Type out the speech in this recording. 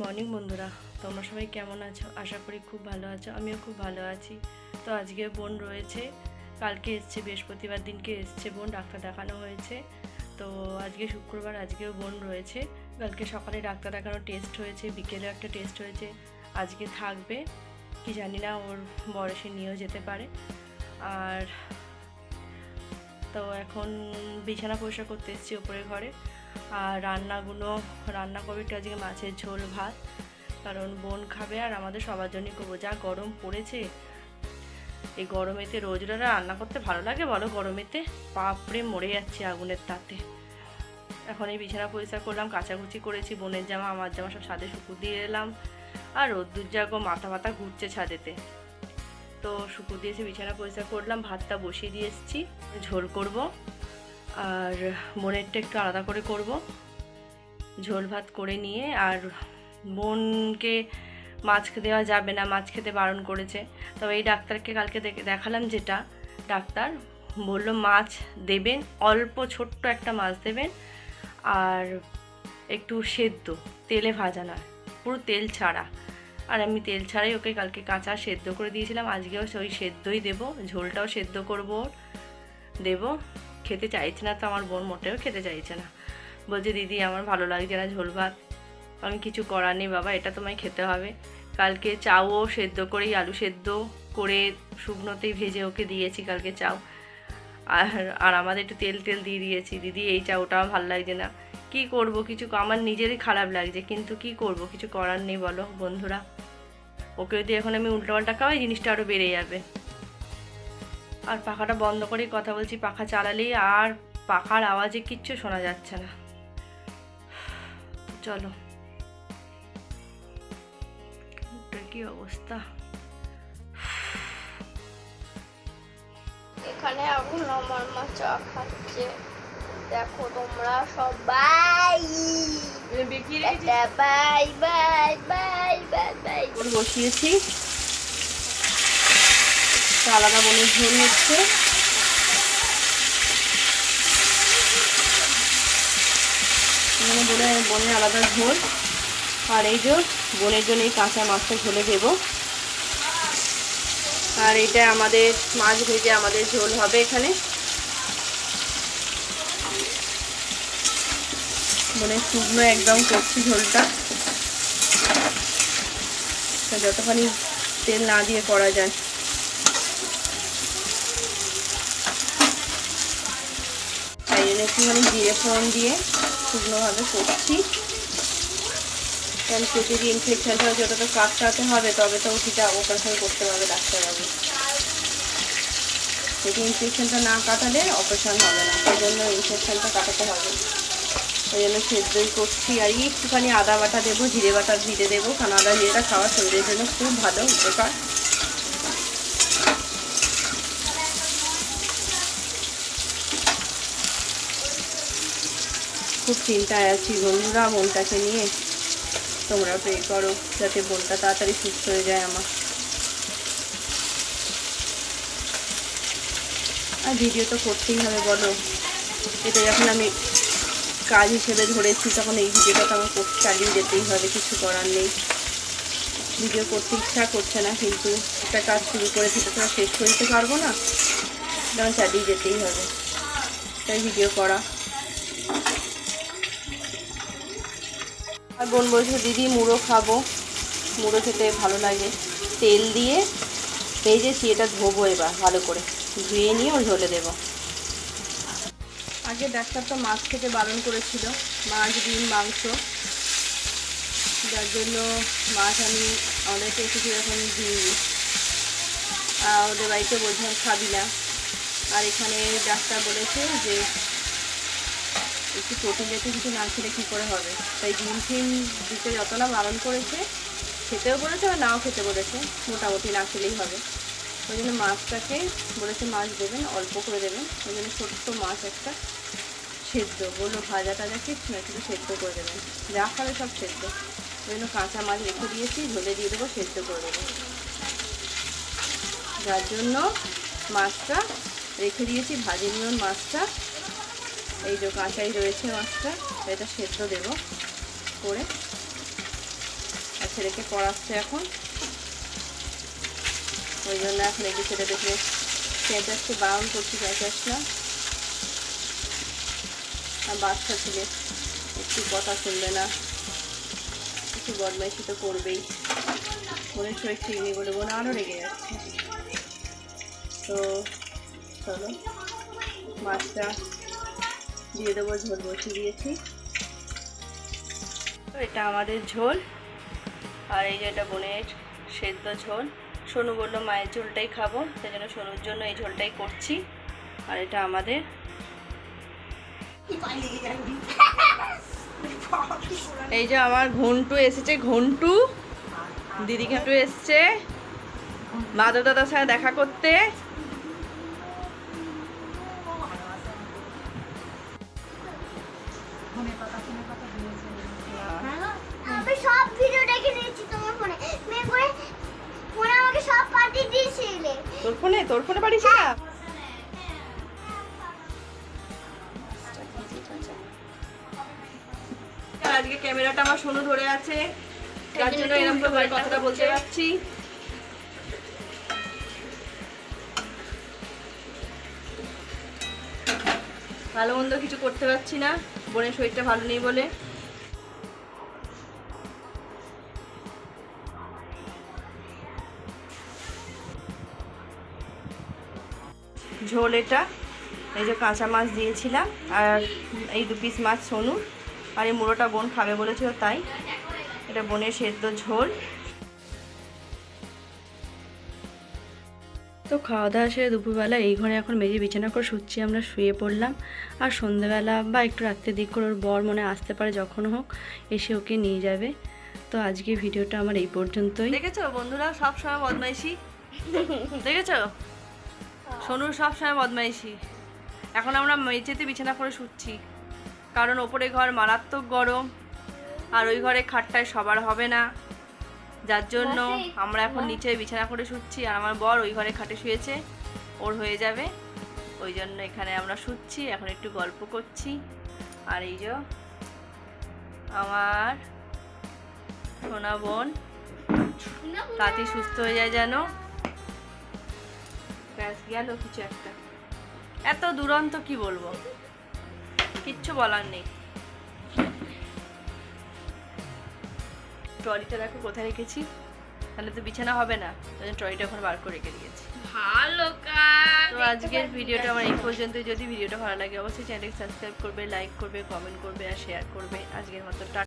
Morning বন্ধুরা, তোমরা সবাই কেমন আছো? আশা করি খুব ভালো আছো। আমিও খুব ভালো আছি। তো আজকে বোন রয়েছে, কালকে এসছে, বৃহস্পতিবার দিনকে এসছে বোন, ডাক্তার দেখানো হয়েছে। তো আজকে শুক্রবার, আজকেও বোন রয়েছে। কালকে সকালে ডাক্তার দেখানো টেস্ট হয়েছে, বিকেলে একটা টেস্ট হয়েছে, আজকে থাকবে কি জানি না, ওর বয়সে নিয়েও যেতে পারে। আর তো এখন বিছানা পরিষ্কার করতে এসেছি ওপরের ঘরে। আর রান্না করবো একটু আজকে মাছের ঝোল ভাত, কারণ বোন খাবে আর আমাদের সবার জন্যই করবো। যা গরম পড়েছে, এই গরমেতে রোজ রোজ রান্না করতে ভালো লাগে বলো? গরমেতে বাপরে মরে যাচ্ছে আগুনের তাতে। এখন এই বিছানা পরিষ্কার করলাম, কাচাকুচি করেছি, বোনের জামা আমার জামা সব ছাদে শুকুর দিয়ে এলাম। আর রোদ্দুর জাগো মাথা ঘুরছে ছাদেতে, তো শুকুর দিয়েছি, বিছানা পরিষ্কার করলাম, ভাতটা বসিয়ে দিয়ে এসেছি, ঝোল করব। আর বোনেরটা একটু আলাদা করে করব, ঝোল ভাত করে নিয়ে। আর বোনকে মাছ দেওয়া যাবে না, মাছ খেতে বারণ করেছে। তবে এই ডাক্তারকে কালকে দেখালাম, যেটা ডাক্তার বললো মাছ দেবেন, অল্প ছোট্ট একটা মাছ দেবেন, আর একটু সেদ্ধ, তেলে ভাজা নয়, পুরো তেল ছাড়া। আর আমি তেল ছাড়াই ওকে কালকে কাঁচা সেদ্ধ করে দিয়েছিলাম, আজকেও ওই সেদ্ধই দেবো, ঝোলটাও সেদ্ধ করবো, দেবো। খেতে চাইছে না তো আমার বোন, মোটেও খেতে চাইছে না, বলছে দিদি আমার ভালো লাগছে না ঝোল ভাত। আমি কিছু করার নেই বাবা, এটা তোমায় খেতে হবে। কালকে চাও সেদ্ধ করেই, আলু সেদ্ধ করে শুকনোতেই ভেজে ওকে দিয়েছি কালকে চাও। আর আমাদের একটু তেল দিয়ে দিয়েছি, দিদি এই চাউটা আমার ভালো লাগছে না। কি করব, কিছু আমার নিজেরই খারাপ লাগছে, কিন্তু কি করব, কিছু করার নেই বলো বন্ধুরা। ওকে যদি এখন আমি উল্টোপাল্টা খাওয়াই, জিনিসটা আরও বেড়ে যাবে। আর পাখাটা বন্ধ করেই কথা বলছি, পাখা চালালেই আর পাখার আওয়াজে কিচ্ছু শোনা যাচ্ছে না। চলো, কি অবস্থা। এখানে এখন আমার মা চা খাচ্ছে, দেখো তোমরা সবাই। Bye bye bye bye bye. বসিয়েছি, আলাদা বোনের ঝোল হচ্ছে। বোনের আলাদা ঝোল, আর এই যে বোনের জন্য এই কাঁচা মাছটা ঝোলে দেবো। আর এটা আমাদের মাছ ভেজে আমাদের ঝোল হবে এখানে। বোনের শুকনো একদম করছি ঝোলটা, যতখানি তেল না দিয়ে করা যায়। তাই জন্য একটুখানি জিরে ফোড়ন দিয়ে শুকনোভাবে করছি, কারণ পেটে দিয়ে ইনফেকশনটা হচ্ছে, ওটা তো কাটতে হবে, তবে তো ওটিটা অপারেশন করতে হবে ডাক্তারবাবু। পেটে ইনফেকশনটা না কাটালে অপারেশন হবে না, সেই জন্য ইনফেকশনটা কাটাতে হবে। ওই জন্য সেদ্ধই করছি। আর একটুখানি আদা বাটা দেবো, জিরে বাটা জিরে দেবো, কারণ আদা জিরেটা খাওয়া শরীরের জন্য খুব ভালো উপকার। খুব চিন্তায় আছি বন্ধুরা বোনটাকে নিয়ে, তোমরা প্রে করো যাতে বোনটা তাড়াতাড়ি সুস্থ হয়ে যায় আমার। আর ভিডিও তো করতেই হবে বলো, এটা যখন আমি কাজ হিসেবে ধরেছি, তখন এই ভিডিওটা তো আমার চালিয়ে যেতেই হবে, কিছু করার নেই। ভিডিও করতে ইচ্ছা করছে না, কিন্তু একটা কাজ শুরু করেছি তো শেষ করে দিতে পারবো না, তখন চালিয়ে যেতেই হবে, তাই ভিডিও করা। আর বোন বলছে দিদি মুড়ো খাবো, মুড়ো খেতে ভালো লাগে, তেল দিয়ে ভেজেছি, এটা ধোবো এবার ভালো করে, ধুয়ে নিয়ে ও ঝোলে দেবো। আগে ডাক্তার তো মাছ খেতে বারণ করেছিল, মাছ ডিম মাংস, যার জন্য মাছ আমি অনেকে কিছু এখন দিইনি। ওদের বাড়িতে বলছিলাম খাবি না, আর এখানে ডাক্তার বলেছে যে একটু প্রোটিন জাতীয় কিছু না খেলে কী করে হবে, তাই ডিম ফিম দিতে যত না বারণ করেছে, খেতেও বলেছে আর নাও খেতে বলেছে, মোটামুটি না খেলেই হবে। ওই জন্য মাছটাকে বলেছে মাছ দেবেন, অল্প করে দেবেন, ওই জন্য ছোট্ট মাছ একটা সেদ্ধ বললো, ভাজা টাজা কিছু না, একটু সেদ্ধ করে দেবেন, যা খাবে সব সেদ্ধ। ওই জন্য কাঁচা মাছ রেখে দিয়েছি, ঝোলে দিয়ে দেবো, সেদ্ধ করে দেবো, যার জন্য মাছটা রেখে দিয়েছি, ভাজে নিয়ন মাছটা। এই যে কাঁচাই রয়েছে মাছটা, এটা সেদ্ধ দেবো করে। ছেলেকে পড়াচ্ছে এখন, ওই জন্য এখন একটু ছেলে দেখে চেঁচাচ্ছে, বারণ করছি চেঁচাস না। আর বাচ্চা ছেলে একটু কথা শুনবে না, একটু বদমাইশি তো করবেই। বোনের শরীর ঠিক নেই বলে বোন আরও রেগে যাচ্ছে। তো চলো মাছটা দিয়ে দেবো, ঝোল বসিয়ে দিয়েছি। এটা আমাদের ঝোল, আর এই যে এটা বোনের সেদ্ধ ঝোল। সোনু বললো মায়ের ঝোলটাই খাবো, সেই জন্য সোনুর জন্য এই ঝোলটাই করছি। আর এটা আমাদের এই যে আমার ঘন্টু এসেছে, ঘন্টু দিদি ঘন্টু এসছে মাধব দাদার সাথে দেখা করতে। আমি সব ভিডিও দেখে নিয়েছি তোমার ফোনে, মেয়ে করে ফোনে আমাকে সব পাঠিয়ে দিয়েছিলে। তোর ফোনে পাঠিয়েছি না? আজকে ক্যামেরাটা আমার সোনু ধরে আছে, তার জন্য এরকম করে কথাটা বলতে পারছি। ভালো মন্দ কিছু করতে পারছি না, বোনের শরীরটা ভালো নেই বলে। ঝোল এটা, এই যে কাঁচা মাছ দিয়েছিলাম, আর এই 2 পিস মাছ সোনু, আর এই মুড়োটা বোন খাবে বলেছিল তাই। এটা বোনের সেদ্ধ ঝোল। তো খাওয়া দাওয়া সেরে দুপুরবেলা এই ঘরে এখন মেজে বিছানা করে শুচ্ছি, আমরা শুয়ে পড়লাম। আর সন্ধ্যাবেলা বা একটু রাত্রের দিক করে ওর বর মনে আসতে পারে, যখন হোক এসে ওকে নিয়ে যাবে। তো আজকে ভিডিওটা আমার এই পর্যন্তই। দেখেছো বন্ধুরা, সব সময় বদমাইশি, দেখেছো সোনুর সব সময় বদমাইশি। এখন আমরা মেঝেতে বিছানা করে শুচ্ছি, কারণ ওপরে ঘর মারাত্মক গরম, আর ওই ঘরে খাটটায় সবার হবে না, যার জন্য আমরা এখন নিচে বিছানা করে শুচ্ছি। আর আমার বর ওই ঘরে খাটে শুয়েছে, ওর হয়ে যাবে, ওই জন্য এখানে আমরা শুচ্ছি, এখন একটু গল্প করছি। আর এই যে আমার সোনা বোন তাড়াতাড়ি সুস্থ হয়ে যায় যেন, ব্যাস গেল কিছু একটা। এত দুরন্ত কি বলবো, কিচ্ছু বলার নেই। ট্রলিটা দেখো কোথায় রেখেছি, তাহলে তো বিছানা হবে না, ওই জন্য ট্রলিটা ওখানে বার করে রেখে দিয়েছি। ভালো কাজ। তো আজকের ভিডিওটা আমার এই পর্যন্ত। যদি ভিডিওটা ভালো লাগে অবশ্যই চ্যানেলকে সাবস্ক্রাইব করবে, লাইক করবে, কমেন্ট করবে আর শেয়ার করবে। আজকের মতো